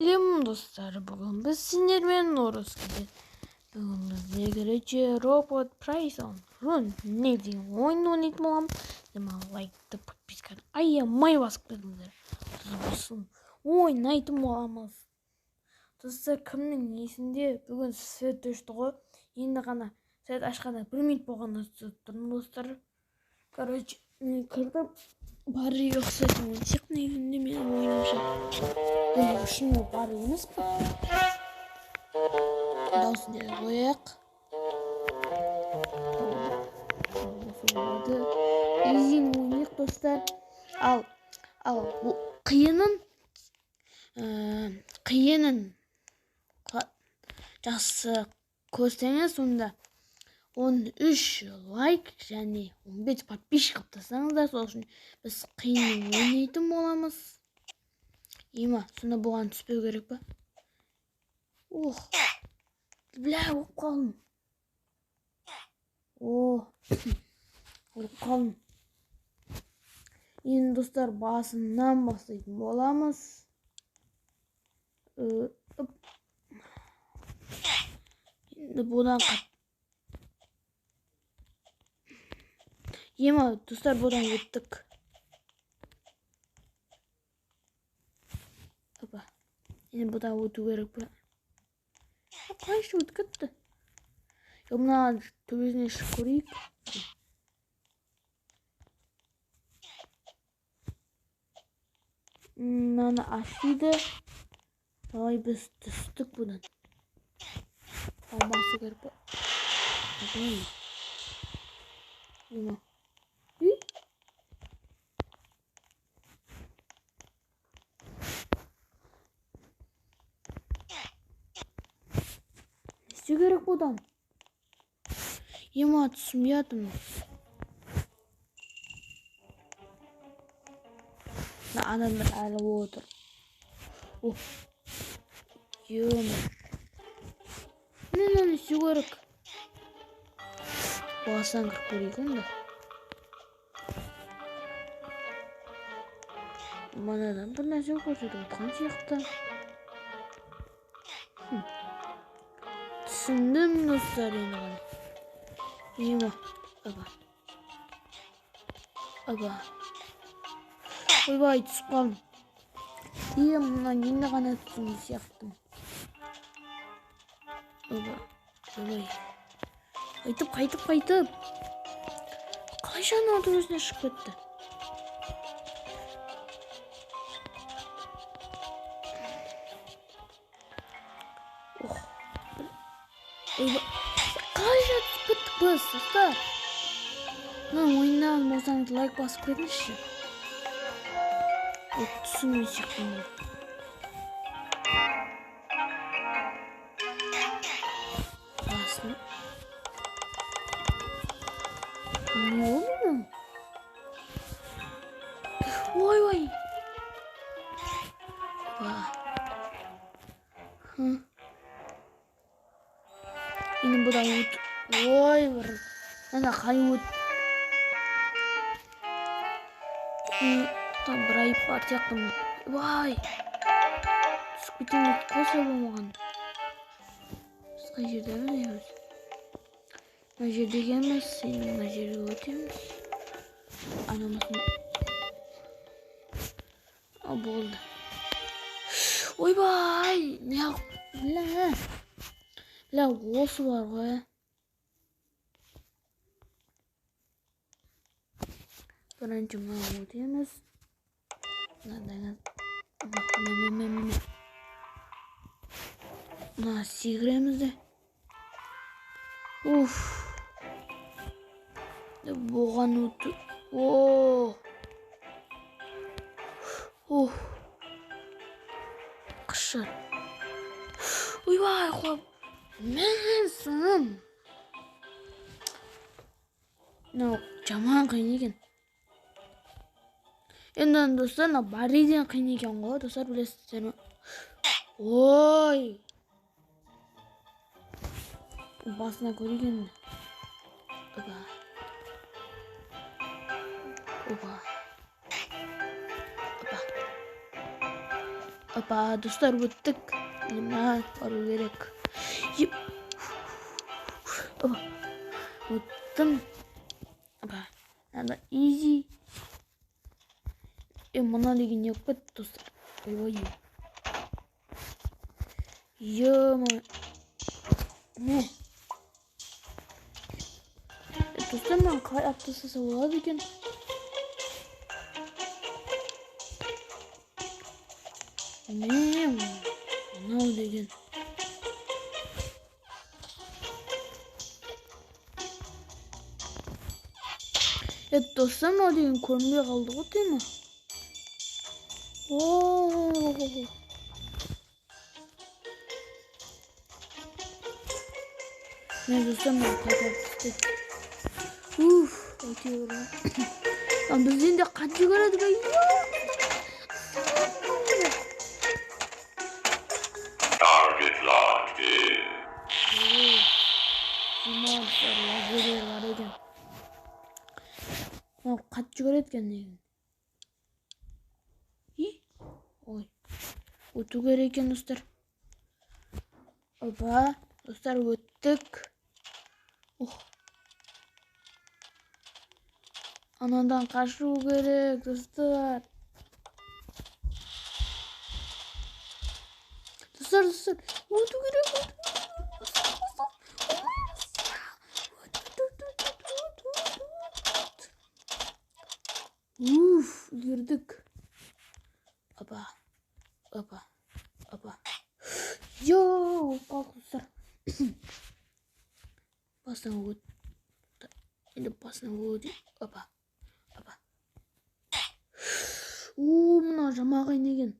Selam dostlar, bugün biz sinirmen Noruz gibi. Bugün bizde görece Robot Prison Run ne diyeyim oyunu unutmam. Dema like подписка аямай басқандар. Болсын. Ойнайтын боламыз. Достар, кімнің есінде бүгін свет өшті ғой. Енді ғана свет ашқанда 1 минут болғанда тұрмын достар. Короче, мен кірдім. Бары yok zaten. Çık ne günde benim oynamışım. Yani şimdi bari емес пе? Дауысын дей қояйық. Изин ойнайық достар. Ал бұл қиынын жақсы көрсеңіз, онда 13 лайк және 15 подписчик тастаңыздар. Сол үшін біз қиын ойнайтын боламыз. Ема, сонда бұған түспеу керек па? Бля, өліп қалдым. Өліп қалдым. Енді достар, басынан бастайтын боламыз. Енді бұдан Ема, достар, бұдан өттік. Енді бұдан өту керек пе? Қайшы өтіп кетті? Мына төбесіне шығып көрейік. Мынаны ашиды. Давай біз түстік бұдан. Алмасы керек пе? Ема. Не керек бұдан? Ема, түсінбедім. Адамдар әлі отыр. Ема. Мен оны не керек? Басан кіріп көрейік онда. Манадан бір нәрсе көрсетіп отқан сияқты. Түсіндім достар енді ғана. Ема. Ойбай, түсіп қалдым. Мұнан енді ғана түсінді сияқтым. Ойбай. Қайтып. Қалайша ана өзіне шығып кетті? Қалайша түсіп кеттік біз, достар? Ойыннан болсаңыз лайк басып кетіңізші. Түсінмей шықтым. Басын. Не oldu? Vay. Yine bu da yut. Vay var. Ana kayut. Tam burayı part yaptım. Vay. Sıkıntı yok. Kosa bulmagan. Sıkıntı yerde mi diyoruz? Najerde gelmez. Senin najerde ötemiz. Anamasını. Oldu. Oyбай. Ne yap? Бля, осы бар ғой. Бірінші мына өтеміз. Мына секіреміз де. Бұған өту. Қышыр. Ойбай, қоп. Мәнсім. Жаман қиын екен. Енді достар, бариден қиын екен ғой. Достар, білесіздер ме? Ой. Басына көреген. Опа. Apa dostlar öttük. Elimden varı gerek. Yip. Apa. Öttüm. Apa. Nada easy. Mana lagi nyepet dostlar. Vay. Ya mı? Ne? Dostlar ben kay aptası savuladıkken. Ne? Ne oldu again? Ya dostlar mı diyorsun? Kornaya kaldı o değil mi? Oo. Ne dostlar mı? Kapattı. Ötüyorum. Lan biz yine kaç gördük ya? Target locked in. Bunlar geliyorlar hocam. Lan kaç gördük ne? Hi? Oy. Otu gereken dostlar. Opa. Dostlar öttük. Oh. Anadan kaçıyor gerek dostlar. Dostlar. Otu gerek. Girdik. Aba. Yo, kalk dostlar. Basın vurdu. Şimdi basın vurdu. Aba. Mına jamağa inegen.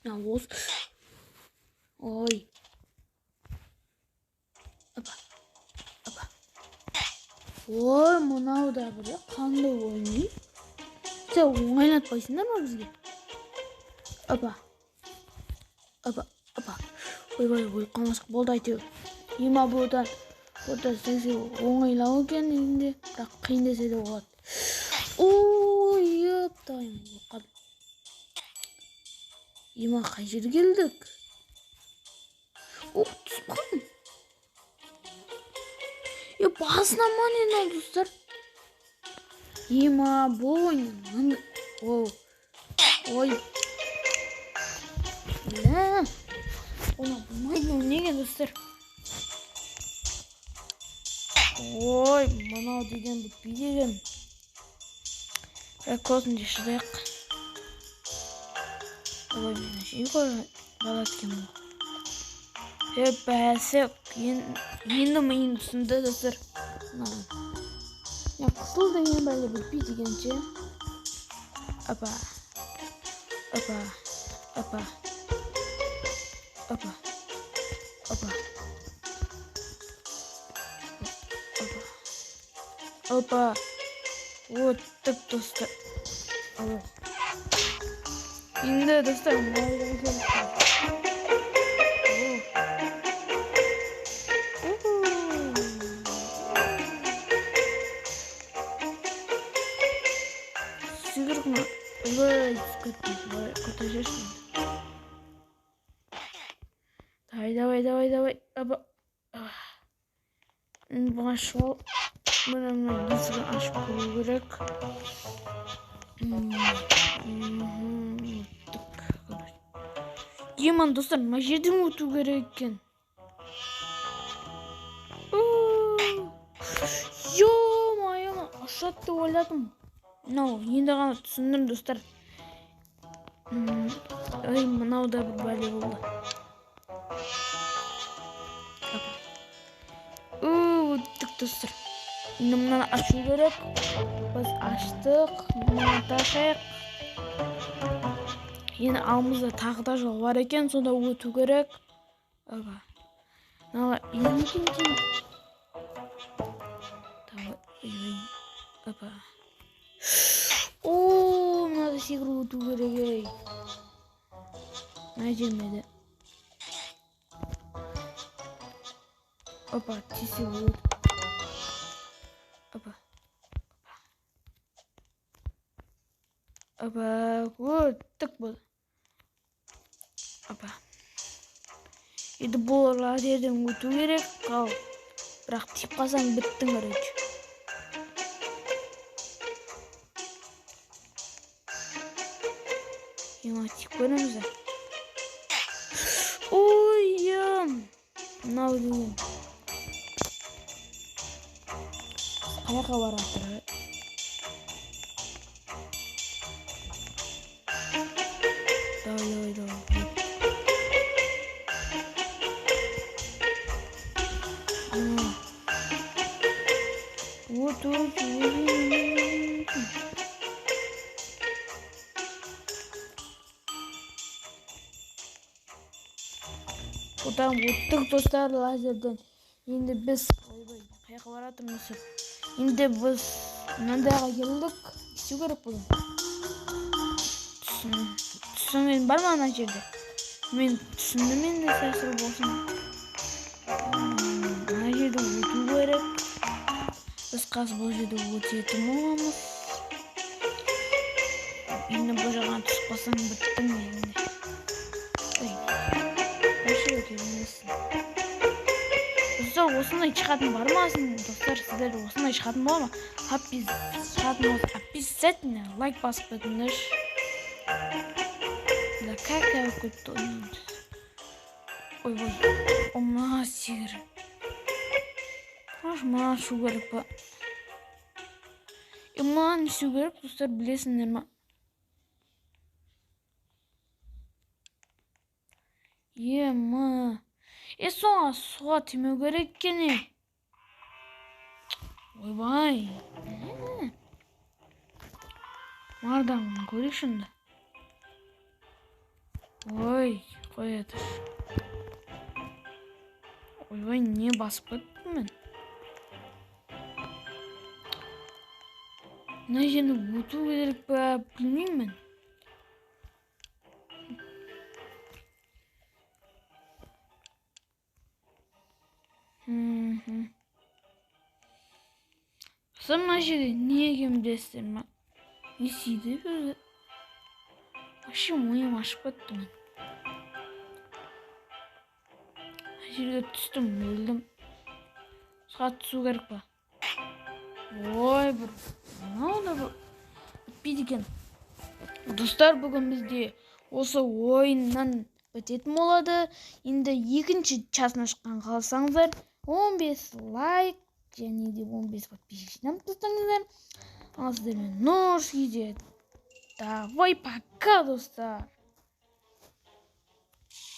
Ya oz. Oy. Aba. Oy mına da buraya kandı oynuyor. Sen oynatmayısınlar mı bizge? Aba. Oy qanışıq болды әйтеуір. Ема burada сенсе оңайлау екен енді, бірақ қиын десе де болады. Ой, ептайым. Ема қай жерге келдік? О, түсіп қалдым. Басынан ма не ол достар? Ема бойын. Ой. Ona bulmayın neге dostlar? Ой, мынау деген бітпей деген. Көзінде шыдайық. Ой, мен шей ғой бала екен бұл. Бәсі енді миын түсінді достар. Қысыл деген бәлі бітпей дегенше. Апа. Öttük dostlar. Şimdi dostlar Сыграть мı? Ой, скотажешь мı? Давай. Başla. Bana gizli aşk olarak. Yaman dostlar, majedim otu gereken. Yaman aşağıda oyladım. Енді ғана түсіндім достар. Ой, мынау да бір бәле болды. Өттік достар. Енді мынаны ашу керек. Біз аштық. Мынаны ташайық. Енді алдымызда тағы да жол бар екен, сонда өту керек. Мынау енді екен. Мынада секіріп өту керек. Мына жермеді. Тесе болды. керек бұл. Апа. Енді бұл лазерден өту керек. Ал. Бірақ тиіп қалсаң біттің, короче. Ема тиіп көріңіздер. Ойым. Мынау деген. Қаяққа баратыр? Давай. Вот. Одан өттік достар лазерден. Енді біз қаяққа баратырмыз. Енді біз мынандайға келдік. Істеу керек бұл. Түсінген бар ма ана жерде? Мен түсіндім енді сәсір болсын. Ана жерде өту керек. Біз қазір бұл жерде өтетін боламыз. Енді бұл жағынан түсіп қалсаң біттің енді. Достар, осындай шығатын бар ма? Достар, сіздер осындай шығатын бар ма? Шығатын болса, обязательно лайк басып кетіңдер. Да как я көтті ойнайды. Ой. Ома сигір. Маған шу керек па? Маған шу керек, достар, білесіңдер ма? Ема. Соңа суға тимеу керек кене. Ойбай. Мардан көрейік шында. Ой, қоятыр. Ойбай, не басып кеттім мен? Мына жерді өту керек па, білмеймін мен. Мына жерде не екенін білесіздер ма? Не істейді өзі? Вообще ойым ашып кетті мен. Мына жерге түстім, өлдім. Суға түсу керек па? Ой, бір. Мынау да бітпейді екен. Достар, бүгін бізде осы ойыннан бітетін болады. Енді екінші частына шыққан қалсаңыздар, 15 лайк және де 15 подписчиктен тастаңыздар. Ал сіздермен нұр сүйде. Давай, пока, достар.